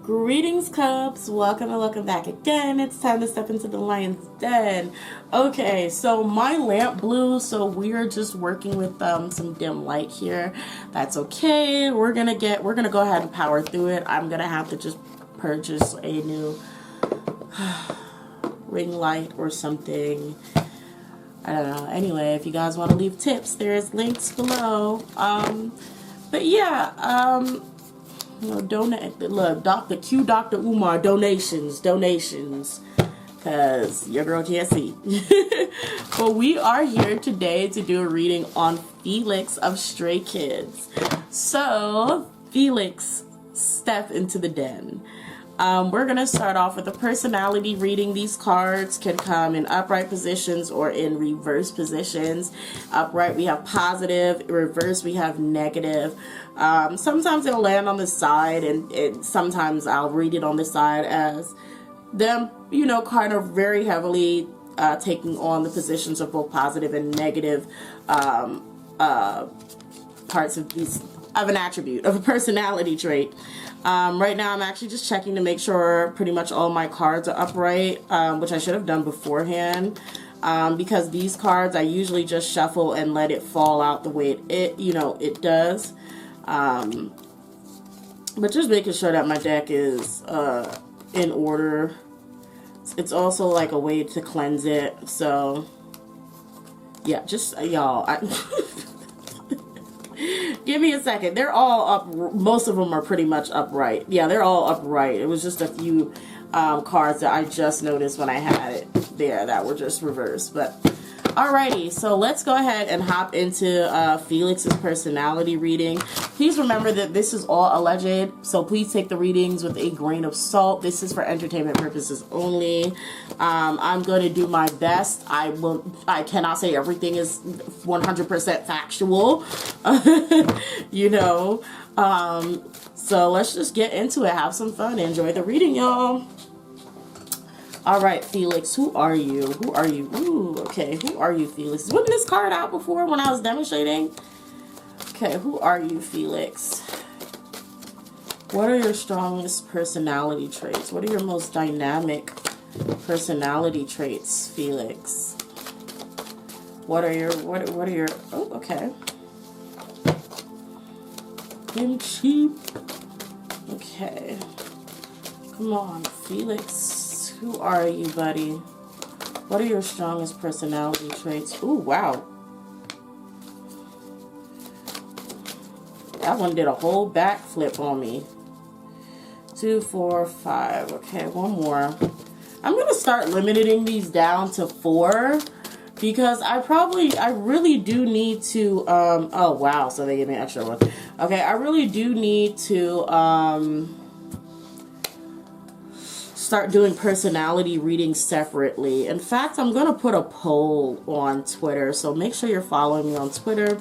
Greetings, Cubs. Welcome and welcome back again. It's time to step into the lion's den. Okay, so my lamp blew, so we are just working with some dim light here. That's okay. We're gonna go ahead and power through it. I'm gonna have to just purchase a new ring light or something. I don't know. Anyway, if you guys want to leave tips, there's links below. But yeah, donate. Look, Dr. Umar, donations, because your girl can't see. But we are here today to do a reading on Felix of StrayKids. So, Felix, step into the den. We're going to start off with a personality reading. These cards can come in upright positions or in reverse positions. Upright, we have positive. Reverse, we have negative. Sometimes it'll land on the side, and sometimes I'll read it on the side as them, kind of very heavily taking on the positions of both positive and negative parts of an attribute, of a personality trait. Right now I'm actually just checking to make sure pretty much all my cards are upright, which I should have done beforehand, because these cards I usually just shuffle and let it fall out the way it does. But just making sure that my deck is in order. It's also like a way to cleanse it. So yeah, just y'all, give me a second. They're all up. Most of them are pretty much upright. Yeah, they're all upright. It was just a few cards that I just noticed when I had it there that were just reversed. But alrighty, so let's go ahead and hop into Felix's personality reading. Please remember that this is all alleged, so please take the readings with a grain of salt. This is for entertainment purposes only. I'm going to do my best. I cannot say everything is 100% factual, so let's just get into it. Have some fun. Enjoy the reading, y'all. All right, Felix, who are you? Who are you? Ooh, okay, who are you, Felix? Wasn't this card out before when I was demonstrating? Okay, who are you, Felix? What are your strongest personality traits? What are your most dynamic personality traits, Felix? What are your, oh, okay. Cheap. Okay. Come on, Felix. Who are you, buddy? What are your strongest personality traits? Ooh, wow. That one did a whole backflip on me. 2, 4, 5. Okay, one more. I'm going to start limiting these down to 4 because I really do need to, oh, wow. So they gave me an extra one. Okay, I really do need to, start doing personality readings separately. In fact, I'm going to put a poll on Twitter, so make sure you're following me on Twitter,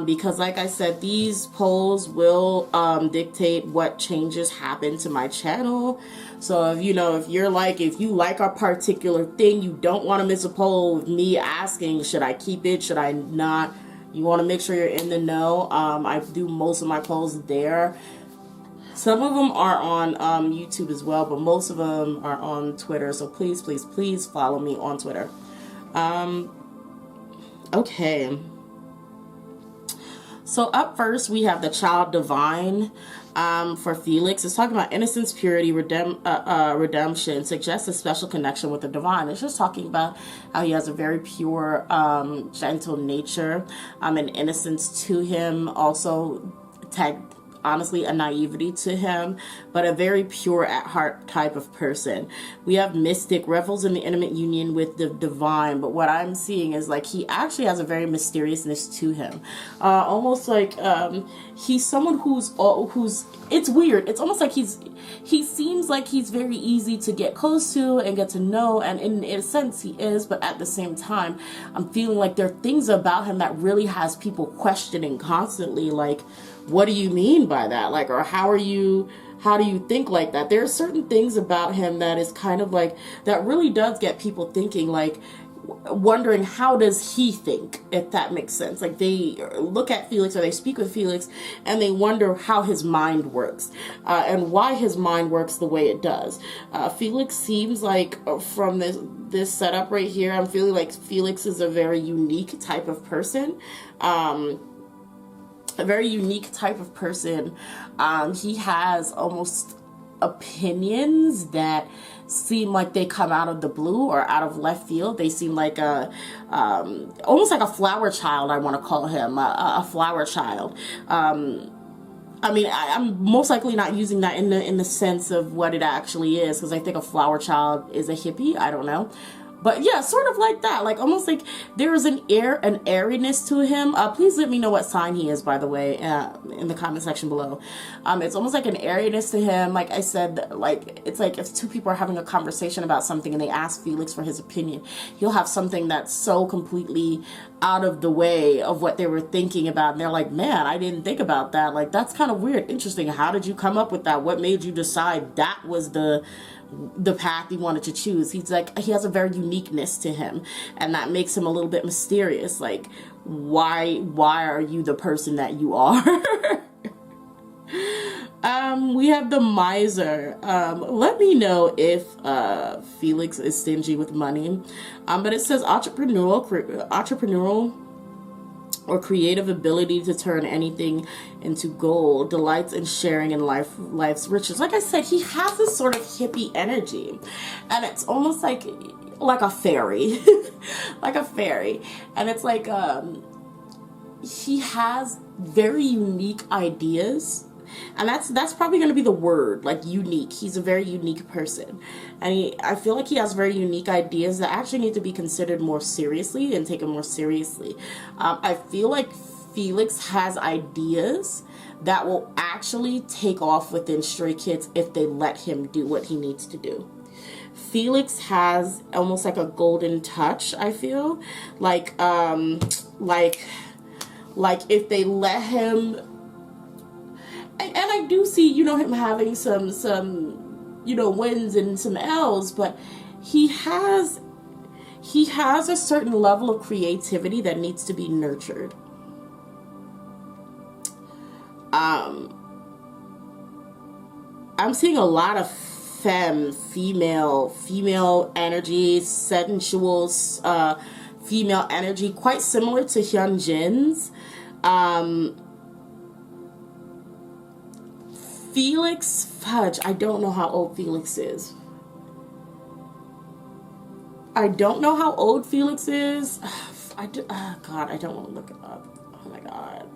because like I said, these polls will dictate what changes happen to my channel. So if if you like a particular thing, you don't want to miss a poll with me asking, should I keep it, should I not? You want to make sure you're in the know. I do most of my polls there. Some of them are on YouTube as well, but most of them are on Twitter. So please, please, please follow me on Twitter. Okay. So up first, we have the Child Divine for Felix. It's talking about innocence, purity, redemption, suggests a special connection with the divine. It's just talking about how he has a very pure, gentle nature, and innocence to him. Also, honestly, a naivety to him, but a very pure at heart type of person. We have mystic, revels in the intimate union with the divine, but what I'm seeing is like he actually has a very mysteriousness to him, almost like he's someone who's it's weird. It's almost like he seems like he's very easy to get close to and get to know, and in a sense he is, but at the same time I'm feeling like there are things about him that really has people questioning constantly, like, what do you mean by that? Like, or how do you think like that? There are certain things about him that is kind of like, that really does get people thinking, like, wondering how does he think, if that makes sense. Like they look at Felix or they speak with Felix and they wonder how his mind works and why his mind works the way it does. Felix seems like from this setup right here, I'm feeling like Felix is a very unique type of person. A very unique type of person. He has almost opinions that seem like they come out of the blue or out of left field. They seem like a almost like a flower child. I want to call him a flower child. I mean, I'm most likely not using that in the sense of what it actually is, because I think a flower child is a hippie. I don't know. But yeah, sort of like that, like almost like there is an airiness to him. Please let me know what sign he is, by the way, in the comment section below. It's almost like an airiness to him. Like I said, like it's like if two people are having a conversation about something and they ask Felix for his opinion, he'll have something that's so completely out of the way of what they were thinking about, and they're like, man, I didn't think about that. Like that's kind of weird. Interesting. How did you come up with that? What made you decide that was the path he wanted to choose? He's like, he has a very uniqueness to him, and that makes him a little bit mysterious. Like, why are you the person that you are? We have the miser. Let me know if Felix is stingy with money. But it says entrepreneurial or creative ability to turn anything into gold, delights in sharing in life's riches. Like I said, he has this sort of hippie energy, and it's almost like a fairy, like a fairy. And it's like he has very unique ideas, and that's probably going to be the word, like unique. He's a very unique person, and I feel like he has very unique ideas that actually need to be considered more seriously and taken more seriously. I feel like Felix has ideas that will actually take off within StrayKids if they let him do what he needs to do. Felix has almost like a golden touch, I feel like if they let him. And I do see, him having some, wins and some L's, but he has a certain level of creativity that needs to be nurtured. I'm seeing a lot of female energy, sensual, female energy, quite similar to Hyunjin's. Felix, fudge, I don't know how old Felix is. God, I don't want to look it up. Oh my God.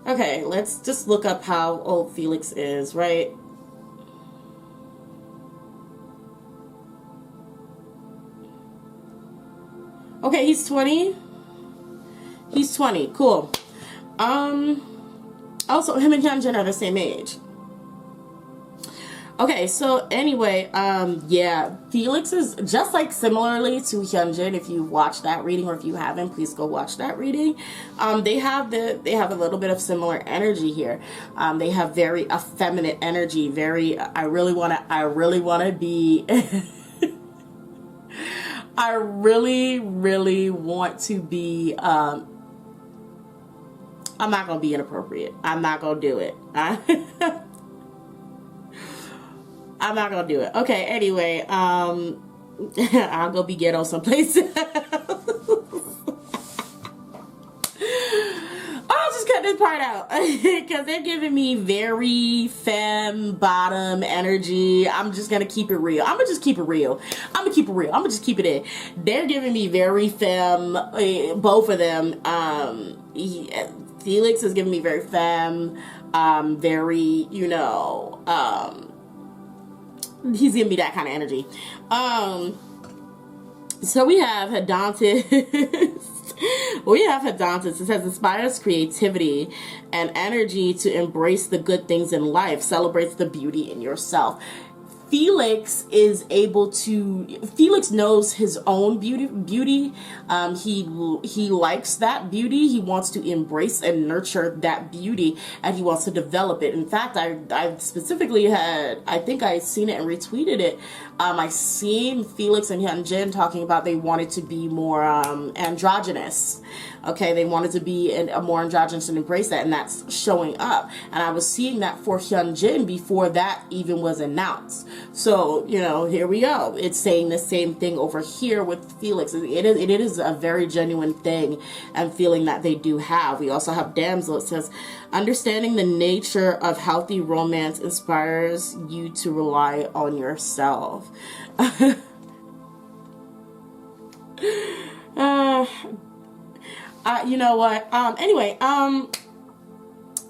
Okay, let's just look up how old Felix is, right? Okay, he's 20. He's 20, cool. Also, him and Hyunjin are the same age. Okay, so anyway, yeah, Felix is just like similarly to Hyunjin. If you watched that reading, or if you haven't, please go watch that reading. They have a little bit of similar energy here. They have very effeminate energy. Very, I really want to be. I really want to be. I'm not going to be inappropriate. I'm not going to do it. I'm not going to do it. Okay, anyway, I'll go be ghetto someplace else. I'll just cut this part out because they're giving me very femme bottom energy. I'm just going to keep it real. I'm going to just keep it real. I'm going to just keep it in. They're giving me very femme, both of them. Felix is giving me very femme, very, he's giving me that kind of energy. So we have Hedonist. It says inspires creativity and energy to embrace the good things in life, celebrates the beauty in yourself. Felix is able to, Felix knows his own beauty. He likes that beauty. He wants to embrace and nurture that beauty, and he wants to develop it. In fact, I specifically had, I think I seen it and retweeted it. I seen Felix and Hyunjin talking about they wanted to be more androgynous. Okay, they wanted to be a more androgynous and embrace that, and that's showing up. And I was seeing that for Hyunjin before that even was announced. So, you know, here we go. It's saying the same thing over here with Felix. It is a very genuine thing and feeling that they do have. We also have Damsel. It says, understanding the nature of healthy romance inspires you to rely on yourself. You know what? Anyway,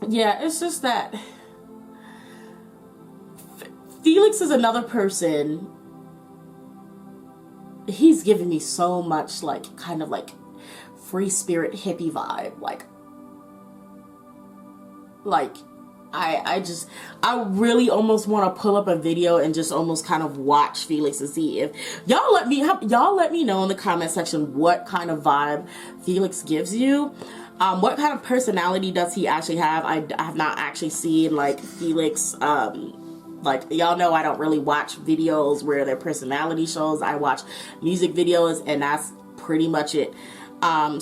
yeah, it's just that Felix is another person. He's giving me so much, like, kind of like free spirit hippie vibe. I really almost want to pull up a video and just almost kind of watch Felix and see if y'all let me know in the comment section what kind of vibe Felix gives you. What kind of personality does he actually have? I have not actually seen like Felix. Like, y'all know I don't really watch videos where their personality shows. I watch music videos, and that's pretty much it. Yeah.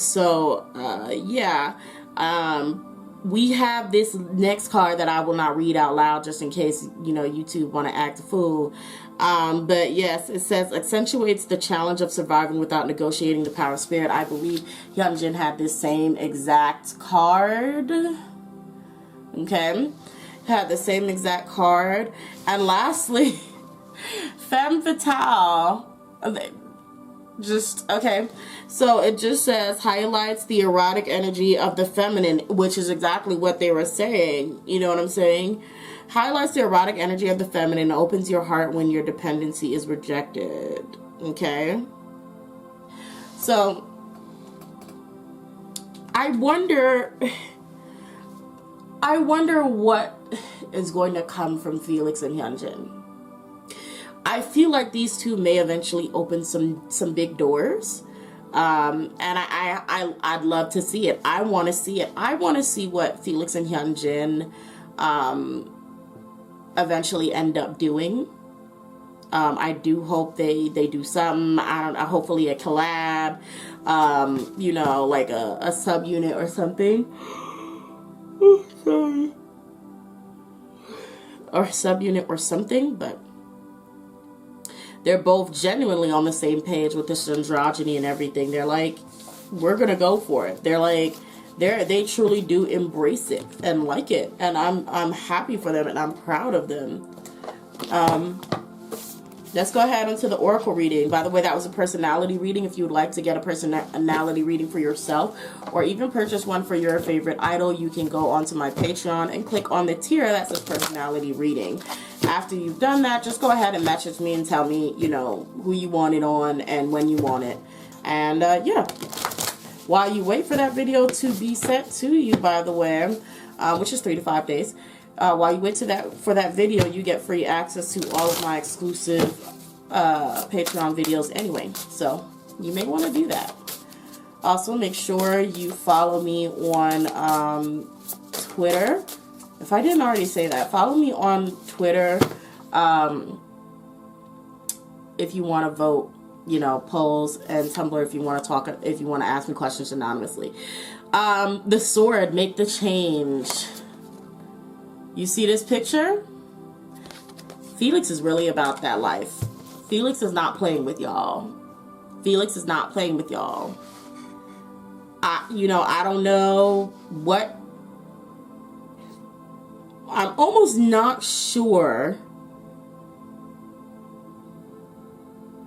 We have this next card that I will not read out loud just in case, you know, YouTube want to act a fool. But yes, it says, accentuates the challenge of surviving without negotiating the power of spirit. I believe Hyunjin had this same exact card. Okay. Had the same exact card. And lastly, Femme Fatale. Just, okay. So it just says, highlights the erotic energy of the feminine, which is exactly what they were saying. You know what I'm saying? Highlights the erotic energy of the feminine, opens your heart when your dependency is rejected. Okay? So, I wonder what is going to come from Felix and Hyunjin. I feel like these two may eventually open some big doors. And I'd love to see it. I want to see it. I want to see what Felix and Hyunjin eventually end up doing. I do hope they do something. I don't know, hopefully a collab, you know, like a subunit or something. Oh, sorry. Or subunit or something, but they're both genuinely on the same page with this androgyny and everything. They're like, we're gonna go for it. They're like, they truly do embrace it and like it, and I'm happy for them and I'm proud of them. Let's go ahead into the oracle reading. By the way, that was a personality reading. If you would like to get a personality reading for yourself, or even purchase one for your favorite idol, you can go onto my Patreon and click on the tier that says personality reading. After you've done that, just go ahead and message me and tell me, you know, who you want it on and when you want it. And yeah, while you wait for that video to be sent to you, by the way, which is 3 to 5 days, while you wait for that video, you get free access to all of my exclusive Patreon videos anyway. So you may want to do that. Also, make sure you follow me on Twitter. If I didn't already say that, follow me on Twitter if you want to vote, you know, polls, and Tumblr if you want to talk, if you want to ask me questions anonymously. The sword, make the change. You see this picture? Felix is really about that life. Felix is not playing with y'all. Felix is not playing with y'all. You know, I don't know what. I'm almost not sure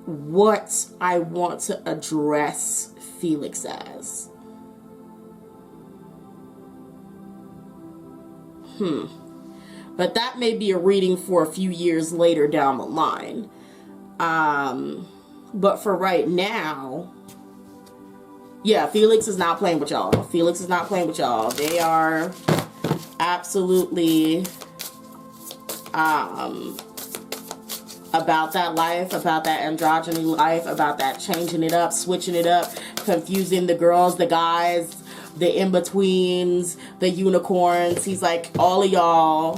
what I want to address Felix as. But that may be a reading for a few years later down the line. But for right now, yeah, Felix is not playing with y'all. Felix is not playing with y'all. They are absolutely about that life, about that androgyny life, about that changing it up, switching it up, confusing the girls, the guys, the in-betweens, the unicorns. He's like, all of y'all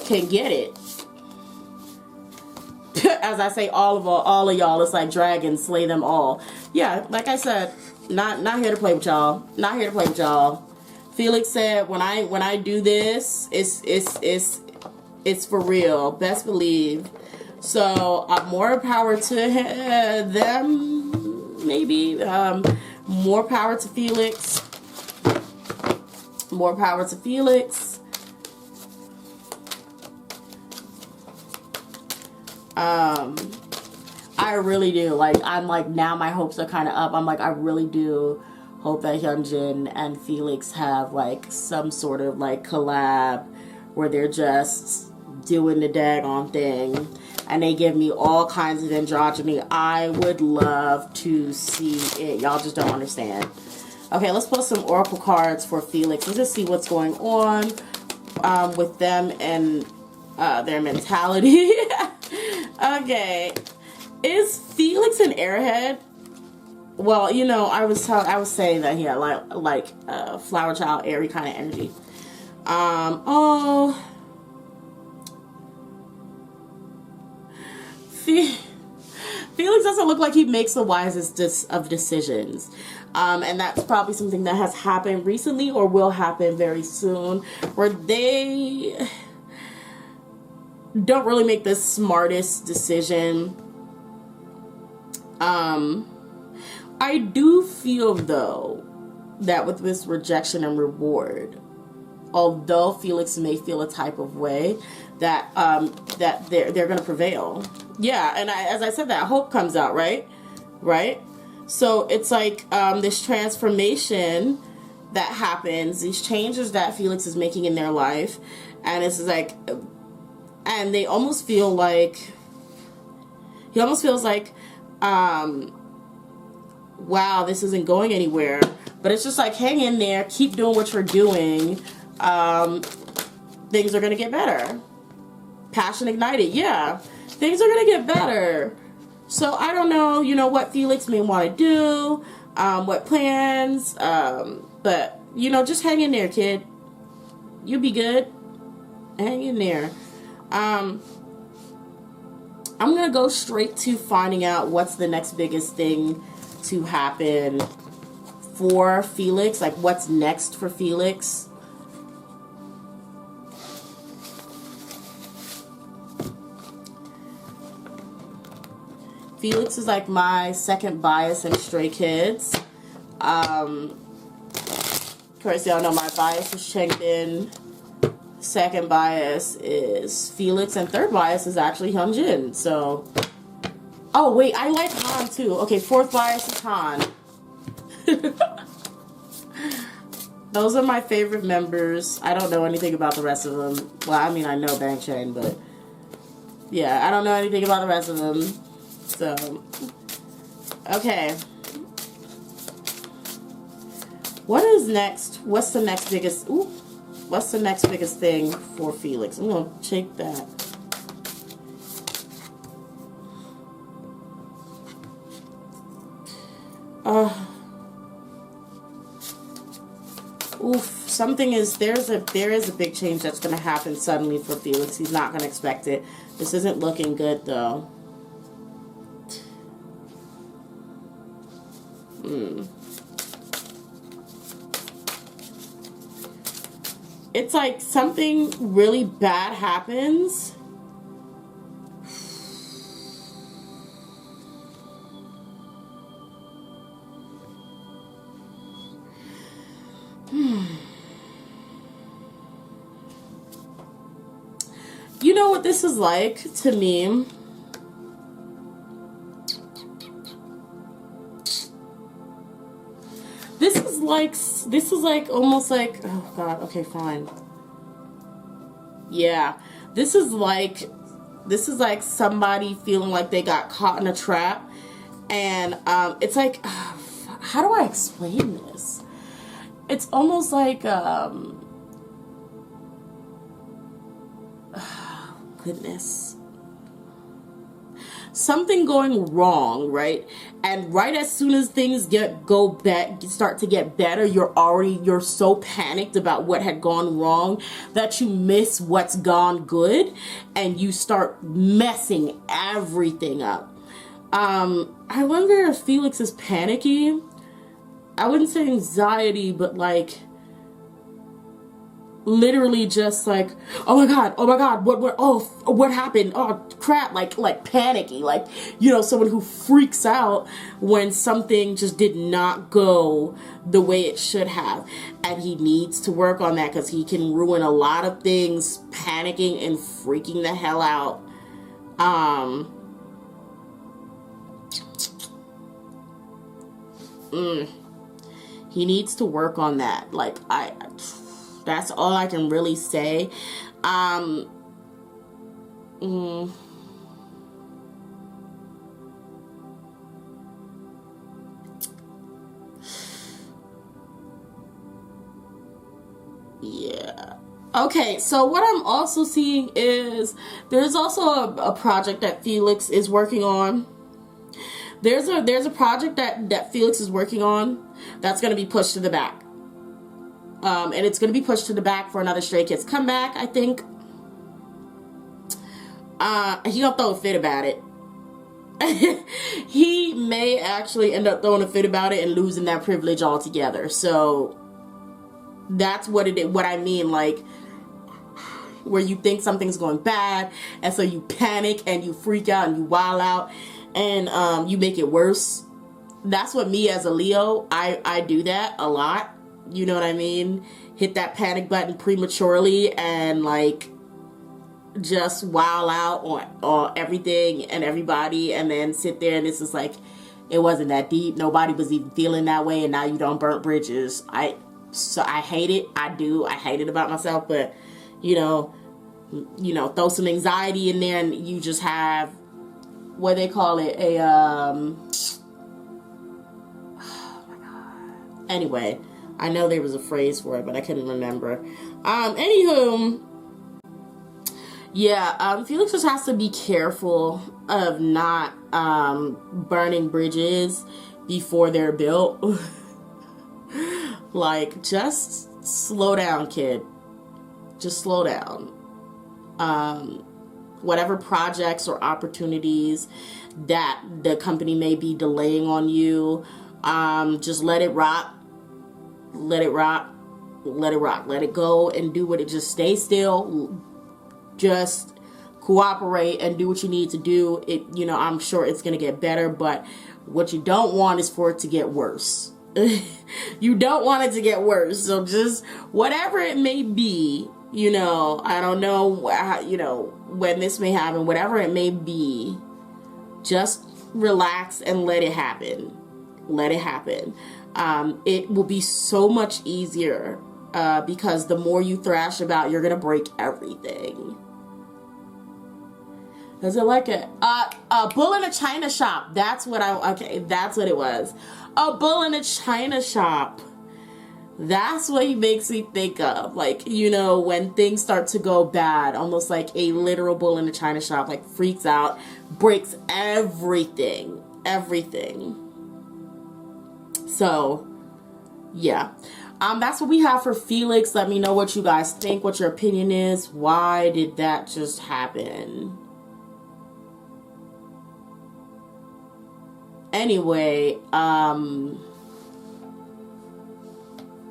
can get it. As I say, all of y'all, it's like dragons, slay them all. Yeah, like I said, not here to play with y'all. Not here to play with y'all. Felix said, when I do this, it's for real. Best believe. So more power to them. Maybe more power to Felix. More power to Felix. I really do. Like, I'm like, now my hopes are kind of up. I'm like, I really do hope that Hyunjin and Felix have like some sort of like collab where they're just doing the daggone thing and they give me all kinds of androgyny. I would love to see it. Y'all just don't understand. Okay, let's pull some oracle cards for Felix. Let's just see what's going on with them and their mentality. Okay, is Felix an airhead? Well, you know, I was saying that he had like flower child, airy kind of energy. Oh, Felix doesn't look like he makes the wisest of decisions. And that's probably something that has happened recently or will happen very soon, where they don't really make the smartest decision. I do feel, though, that with this rejection and reward, although Felix may feel a type of way, that that they're going to prevail. Yeah, and as I said, that hope comes out, right? Right? So it's like this transformation that happens, these changes that Felix is making in their life, and it's like, and they almost feel like, he almost feels like, wow, this isn't going anywhere. But it's just like, hang in there, keep doing what you're doing. Things are going to get better. Passion ignited, yeah. Things are going to get better. So I don't know, you know, what Felix may want to do, what plans, but, you know, just hang in there, kid. You'll be good. Hang in there. I'm going to go straight to finding out what's the next biggest thing to happen for Felix. Like, what's next for Felix? Felix is like my second bias in StrayKids. Of course, y'all know my bias is Changbin. Second bias is Felix, and third bias is actually Hyunjin. So, oh wait, I like Han too. Okay, fourth bias is Han. Those are my favorite members. I don't know anything about the rest of them. Well, I mean, I know Bang Chen, but yeah, I don't know anything about the rest of them. So, okay. What is next? What's the next biggest? Ooh. What's the next biggest thing for Felix? I'm going to check that. Oof. Something is, there is a big change that's going to happen suddenly for Felix. He's not going to expect it. This isn't looking good, though. It's like something really bad happens. You know what this is like to me? This is like almost like, oh god, okay, fine. Yeah, this is like somebody feeling like they got caught in a trap, and it's like, how do I explain this? It's almost like goodness. Something going wrong, right? And right as soon as things start to get better, you're so panicked about what had gone wrong that you miss what's gone good, and you start messing everything up. I wonder if Felix is panicky. I wouldn't say anxiety, but like literally just like, oh my god, what happened, oh crap, like panicky, like, you know, someone who freaks out when something just did not go the way it should have. And he needs to work on that, because he can ruin a lot of things panicking and freaking the hell out. He needs to work on that. Like, that's all I can really say. Yeah. Okay, so what I'm also seeing is there's also a project that Felix is working on. There's a project that Felix is working on that's going to be pushed to the back. And it's going to be pushed to the back for another Stray Kids comeback, I think. He gonna throw a fit about it. He may actually end up throwing a fit about it and losing that privilege altogether. So that's what I mean, like, where you think something's going bad, and so you panic and you freak out and you wild out, and you make it worse. That's what me as a Leo, I do that a lot. You know what I mean? Hit that panic button prematurely and like just wild out on everything and everybody, and then sit there and it's just like, it wasn't that deep. Nobody was even feeling that way, and now you don't burn bridges. So I hate it. I hate it about myself, but you know, throw some anxiety in there and you just have what they call it, oh my god. Anyway, I know there was a phrase for it, but I couldn't remember. Anywho, yeah, Felix just has to be careful of not burning bridges before they're built. Like, just slow down, kid. Just slow down. Whatever projects or opportunities that the company may be delaying on you, just let it rock. Let it rock. Let it rock. Let it go and do what it. Just stay still. Just cooperate and do what you need to do. It, you know, I'm sure it's gonna get better, but what you don't want is for it to get worse. You don't want it to get worse. So just whatever it may be, you know, I don't know how, you know, when this may happen, whatever it may be, just relax and let it happen. Let it happen. It will be so much easier because the more you thrash about, you're gonna break everything. Is it like a bull in a china shop? That's what that's what it was. A bull in a china shop. That's what he makes me think of. Like, you know, when things start to go bad, almost like a literal bull in a china shop, like freaks out, breaks everything. Everything. So, yeah. That's what we have for Felix. Let me know what you guys think, what your opinion is. Why did that just happen? Anyway,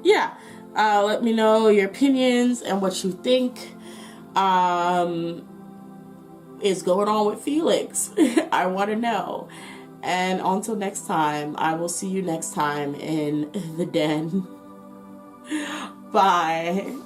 yeah, let me know your opinions and what you think is going on with Felix. I want to know. And until next time, I will see you next time in the den. Bye.